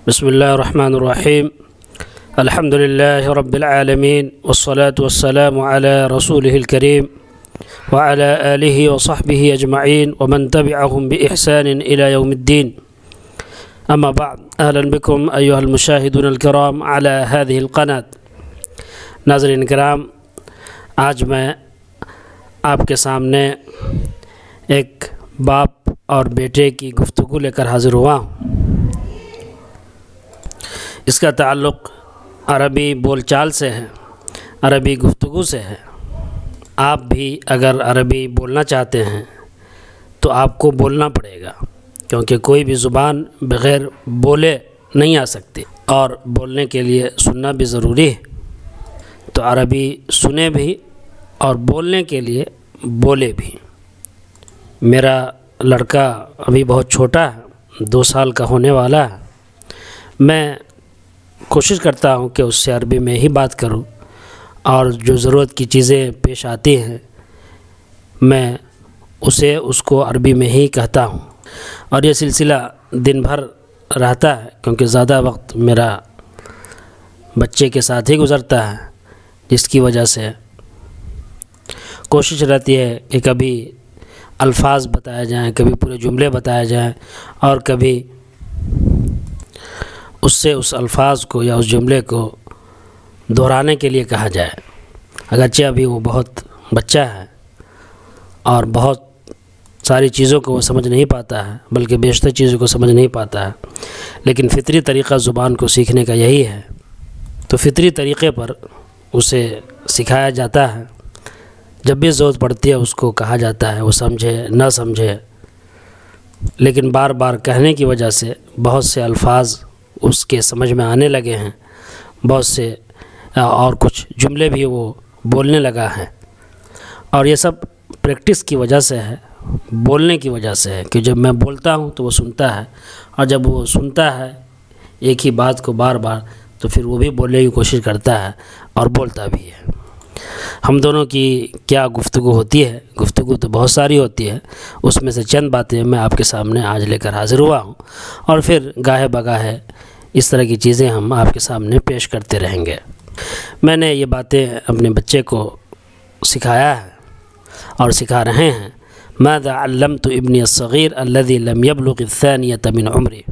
بسم الله الرحمن الرحيم. الحمد لله رب العالمين، والصلاة والسلام على رسوله الكريم وعلى آله وصحبه أجمعين ومن تبعهم بإحسان إلى يوم الدين. أما بعد، أهلا بكم أيها المشاهدون الكرام على هذه القناة. ناظرین کرام، آج میں آپ کے سامنے ایک باپ اور بیٹے کی گفتگو لے کر حاضر ہوا ہوں۔ اس کا تعلق عربی بول چال سے ہے، عربی گفتگو سے ہے۔ آپ بھی اگر عربی بولنا چاہتے ہیں تو آپ کو بولنا پڑے گا، کیونکہ کوئی بھی زبان بغیر بولے نہیں آ سکتی، اور بولنے کے لیے سننا بھی ضروری ہے۔ تو عربی سنے بھی اور بولنے کے لیے بولے بھی۔ میرا لڑکا ابھی بہت چھوٹا ہے، 2 سال کا ہونے والا ہے۔ میں کوشش کرتا ہوں کہ اس سے عربی میں ہی بات کروں، اور جو ضرورت کی چیزیں پیش آتی ہیں میں اس کو عربی میں ہی کہتا ہوں، اور یہ سلسلہ دن بھر رہتا ہے، کیونکہ زیادہ وقت میرا بچے کے ساتھ ہی گزرتا ہے، جس کی وجہ سے کوشش رہتی ہے کہ کبھی الفاظ بتائے جائیں، کبھی پورے جملے بتائے جائیں، اور کبھی اس سے اس الفاظ کو یا اس جملے کو دہرانے کے لیے کہا جائے۔ اگرچہ ابھی وہ بہت بچہ ہے اور بہت ساری چیزوں کو وہ سمجھ نہیں پاتا ہے، بلکہ بیشتر چیزوں کو سمجھ نہیں پاتا ہے، لیکن فطری طریقہ زبان کو سیکھنے کا یہی ہے۔ تو فطری طریقے پر اسے سکھایا جاتا ہے، جب بھی ضرورت پڑتی ہے اس کو کہا جاتا ہے، وہ سمجھے نہ سمجھے، لیکن بار بار کہنے کی وجہ سے بہت سے الفاظ اس کے سمجھ میں آنے لگے ہیں، بہت سے اور کچھ جملے بھی وہ بولنے لگا ہے، اور یہ سب پریکٹس کی وجہ سے ہے، بولنے کی وجہ سے ہے، کہ جب میں بولتا ہوں تو وہ سنتا ہے، اور جب وہ سنتا ہے ایک ہی بات کو بار بار، تو پھر وہ بھی بولنے کی کوشش کرتا ہے اور بولتا بھی ہے۔ ہم دونوں کی کیا گفتگو ہوتی ہے؟ گفتگو تو بہت ساری ہوتی ہے، اس میں سے چند باتیں میں آپ کے سامنے آج لے کر حاضر ہوا ہوں، اور پھر گاہے بگاہے اس طرح کی چیزیں ہم آپ کے سامنے پیش کرتے رہیں گے۔ میں نے یہ باتیں اپنے بچے کو سکھایا ہے اور سکھا رہے ہیں۔ ماذا علمت ابنی الصغیر الذی لم یبلغ الثانیۃ من عمری۔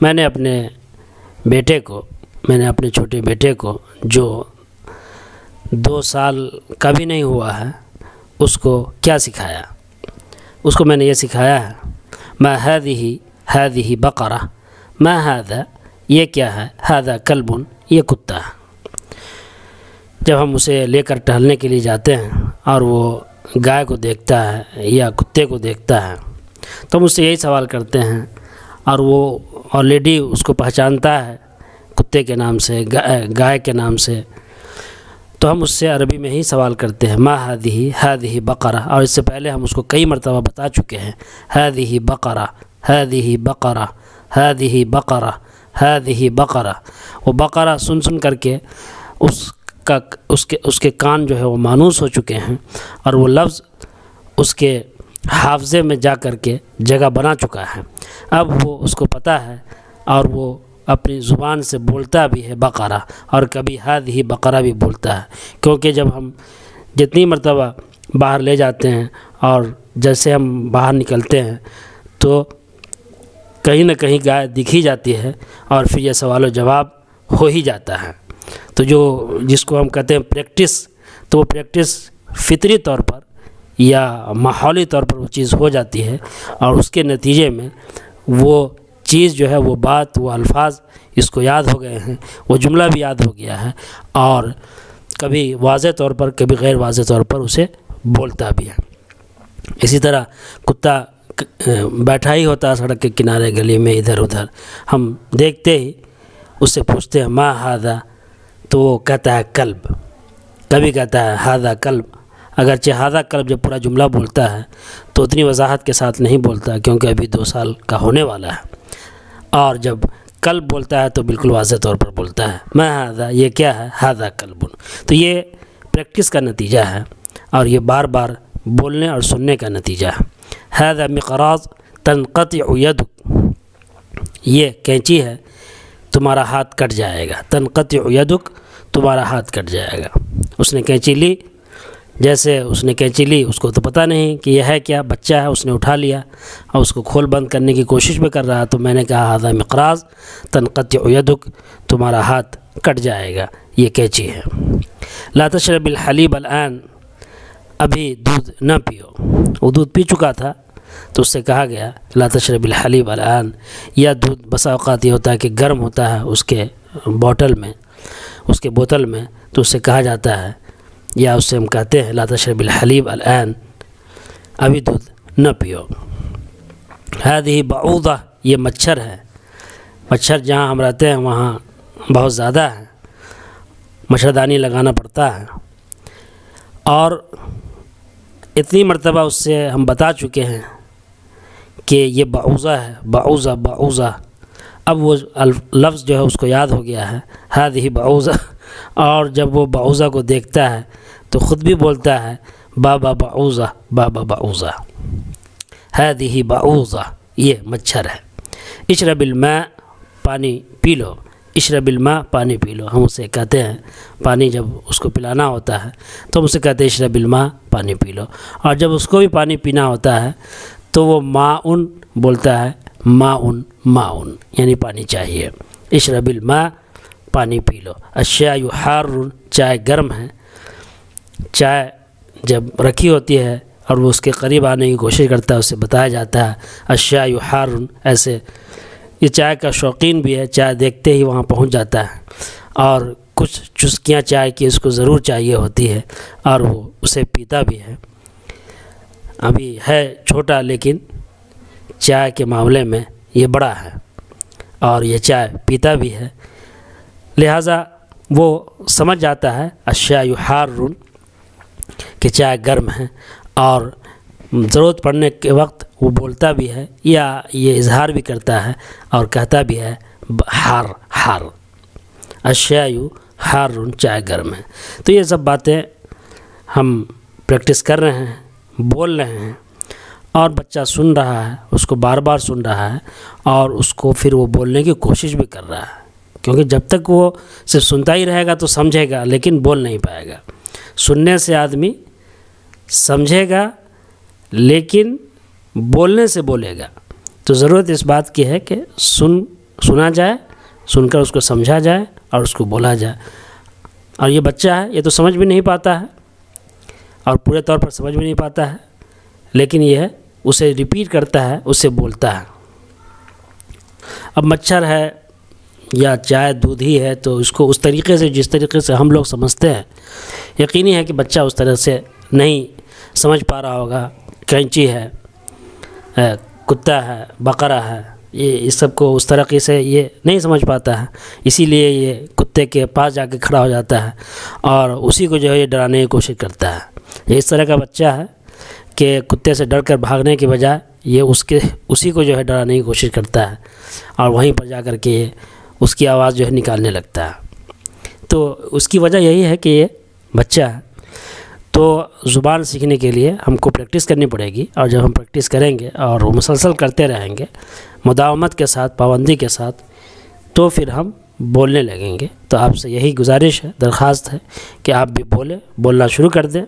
میں نے اپنے چھوٹے بیٹے کو جو 2 سال کا بھی نہیں ہوا ہے، اس کو کیا سکھایا؟ اس کو میں نے یہ سکھایا ہے، ما هذه بقرہ، ما هذا، یہ کیا ہے، هذا کلب، یہ کتا ہے۔ جب ہم اسے لے کر ٹہلنے کے لیے جاتے ہیں اور وہ گائے کو دیکھتا ہے یا کتے کو دیکھتا ہے، تو ہم اس سے یہی سوال کرتے ہیں، اور وہ آلریڈی اس کو پہچانتا ہے کتے کے نام سے، گائے کے نام سے، تو ہم اس سے عربی میں ہی سوال کرتے ہیں، ما هذه بقرہ، اور اس سے پہلے ہم اس کو کئی مرتبہ بتا چکے ہیں، هذه بقرہ، هذه بقرہ، هذه بقرہ، هذه بقرہ۔ وہ بقرہ سن کر کے اس کے کان جو ہے وہ مانوس ہو چکے ہیں، اور وہ لفظ اس کے حافظے میں جا کر کے جگہ بنا چکا ہے۔ اب وہ اس کو پتہ ہے، اور وہ اپنی زبان سے بولتا بھی ہے بقرہ، اور کبھی هذه بقرہ بھی بولتا ہے، کیونکہ جب ہم جتنی مرتبہ باہر لے جاتے ہیں اور جیسے ہم باہر نکلتے ہیں تو کہیں نہ کہیں گائے دکھ ہی جاتی ہے، اور پھر یہ سوال و جواب ہو ہی جاتا ہے۔ تو جس کو ہم کہتے ہیں پریکٹس، تو وہ پریکٹس فطری طور پر یا ماحولی طور پر وہ چیز ہو جاتی ہے، اور اس کے نتیجے میں وہ چیز جو ہے، وہ بات، وہ الفاظ اس کو یاد ہو گئے ہیں، وہ جملہ بھی یاد ہو گیا ہے، اور کبھی واضح طور پر کبھی غیر واضح طور پر اسے بولتا بھی ہے۔ اسی طرح کتا بیٹھا ہی ہوتا ہے سڑک کے کنارے، گلی میں ادھر ادھر، ہم دیکھتے ہی اس سے پوچھتے ہیں ما هذا، تو وہ کہتا ہے کلب، کبھی کہتا ہے هذا کلب۔ اگرچہ هذا کلب جب پورا جملہ بولتا ہے تو اتنی وضاحت کے ساتھ نہیں بولتا، کیونکہ ابھی 2 سال کا ہونے والا ہے، اور جب کلب بولتا ہے تو بالکل واضح طور پر بولتا ہے، ما هذا، یہ کیا ہے، هذا کلب۔ تو یہ پریکٹس کا نتیجہ ہے، اور یہ بار بار بولنے اور سننے کا نتیجہ ہے۔ هذا مقراض تنقطع يدك، یہ کینچی ہے تمہارا ہاتھ کٹ جائے گا، تنقطع یدک، تمہارا ہاتھ کٹ جائے گا۔ اس نے کینچی لی، جیسے اس نے کینچی لی، اس کو تو پتہ نہیں کہ یہ ہے کیا، بچہ ہے، اس نے اٹھا لیا اور اس کو کھول بند کرنے کی کوشش بھی کر رہا، تو میں نے کہا ھذا مقراض تنقطع یدک، تمہارا ہاتھ کٹ جائے گا، یہ کینچی ہے۔ لا تشرب الحلیب الآن، ابھی دودھ نہ پیو، وہ دودھ پی چکا تھا تو اس سے کہا گیا لا تشرب الحلیب الآن، یا دودھ بسا اوقات یہ ہوتا ہے کہ گرم ہوتا ہے اس کے بوتل میں، اس کے بوتل میں، تو اس سے کہا جاتا ہے یا اس سے ہم کہتے ہیں لا تشرب الحلیب الآن، ابھی دودھ نہ پیو۔ ہذہ بعوضہ، یہ مچھر ہے، مچھر جہاں ہم رہتے ہیں وہاں بہت زیادہ ہے، مچھردانی لگانا پڑتا ہے، اور اتنی مرتبہ اس سے ہم بتا چکے ہیں کہ یہ بعوضہ ہے، بعوضہ بعوضہ، اب وہ لفظ جو ہے اس کو یاد ہو گیا ہے، ہذہ بعوضہ، اور جب وہ بعوضہ کو دیکھتا ہے تو خود بھی بولتا ہے بابا بعوضہ بابا بعوضہ، ہذہ بعوضہ، یہ مچھر ہے۔ اشرب الماء، پانی پی لو، اشرب الماء، پانی پی لو، ہم اسے کہتے ہیں پانی جب اس کو پلانا ہوتا ہے تو ہم اسے کہتے ہیں اشرب الماء، پانی پی لو، اور جب اس کو بھی پانی پینا ہوتا ہے تو وہ ماؤن بولتا ہے، ماؤن ماؤن، یعنی پانی چاہیے۔ اشرب الماء، پانی پی لو۔ الشاء حار، چائے گرم ہے، چائے جب رکھی ہوتی ہے اور وہ اس کے قریب آنے کی کوشش کرتا ہے اسے بتایا جاتا ہے الشاء حار، ایسے یہ چائے کا شوقین بھی ہے، چائے دیکھتے ہی وہاں پہنچ جاتا ہے، اور کچھ چسکیاں چائے کی اس کو ضرور چاہیے ہوتی ہے اور وہ اسے پیتا بھی ہے۔ ابھی ہے چھوٹا لیکن چائے کے معاملے میں یہ بڑا ہے اور یہ چائے پیتا بھی ہے، لہٰذا وہ سمجھ جاتا ہے الشاء حار کہ چائے گرم ہے، اور ضرورت پڑنے کے وقت وہ بولتا بھی ہے یا یہ اظہار بھی کرتا ہے اور کہتا بھی ہے حار حار، الشاء حار، چائے گرم ہے۔ تو یہ سب باتیں ہم پریکٹس کر رہے ہیں، بول رہے ہیں، اور بچہ سن رہا ہے، اس کو بار بار سن رہا ہے، اور اس کو پھر وہ بولنے کی کوشش بھی کر رہا ہے، کیونکہ جب تک وہ صرف سنتا ہی رہے گا تو سمجھے گا لیکن بول نہیں پائے گا۔ سننے سے آدمی سمجھے گا لیکن بولنے سے بولے گا، تو ضرورت اس بات کی ہے کہ سنا جائے، سن کر اس کو سمجھا جائے اور اس کو بولا جائے۔ اور یہ بچہ ہے، یہ تو سمجھ بھی نہیں پاتا ہے اور پورے طور پر سمجھ بھی نہیں پاتا ہے، لیکن یہ ہے اسے ریپیٹ کرتا ہے، اسے بولتا ہے۔ اب مچھر ہے یا چائے دودھ ہی ہے تو اس کو اس طریقے سے، جس طریقے سے ہم لوگ سمجھتے ہیں، یقینی ہے کہ بچہ اس طرح سے نہیں سمجھ پا رہا ہوگا۔ کینچی ہے، کتا ہے، بقرہ ہے، یہ اس سب کو اس طریقے سے یہ نہیں سمجھ پاتا ہے، اسی لیے یہ کتے کے پاس جا کے کھڑا ہو جاتا ہے اور اسی کو جو ہے یہ ڈرانے کی کوشش کرتا ہے۔ یہ اس طرح کا بچہ ہے کہ کتے سے ڈر کر بھاگنے کی بجائے یہ اسی کو جو ہے ڈرانے کی کوشش کرتا ہے، اور وہیں پر جا کر کے یہ اس کی آواز جو ہے نکالنے لگتا ہے۔ تو اس کی وجہ یہی ہے کہ یہ بچہ ہے۔ تو زبان سیکھنے کے لیے ہم کو پریکٹس کرنی پڑے گی، اور جب ہم پریکٹس کریں گے اور وہ مسلسل کرتے رہیں گے مداومت کے ساتھ، پابندی کے ساتھ، تو پھر ہم بولنے لگیں گے۔ تو آپ سے یہی گزارش ہے، درخواست ہے کہ آپ بھی بولنا شروع کر دیں۔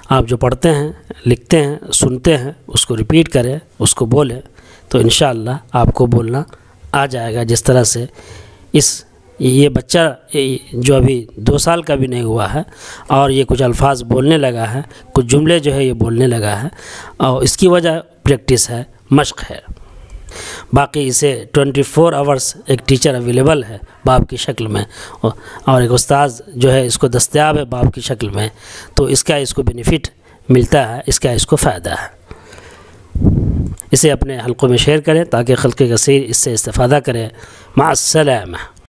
آپ جو پڑھتے ہیں، لکھتے ہیں، سنتے ہیں، اس کو ریپیٹ کریں، اس کو بولیں، تو انشاءاللہ آپ کو بولنا آ جائے گا۔ جس طرح سے یہ بچہ جو ابھی 2 سال کا بھی نہیں ہوا ہے اور یہ کچھ الفاظ بولنے لگا ہے، کچھ جملے جو ہے یہ بولنے لگا ہے، اور اس کی وجہ پریکٹس ہے، مشق ہے۔ باقی اسے 24 آورس ایک ٹیچر اویلیبل ہے باپ کی شکل میں، اور ایک استاذ جو ہے اس کو دستیاب ہے باپ کی شکل میں، تو اس کو بینیفٹ ملتا ہے، اس کو فائدہ ہے۔ اسے اپنے حلقوں میں شیئر کریں تاکہ خلق کثیر اس سے استفادہ کرے۔ مع السلامہ۔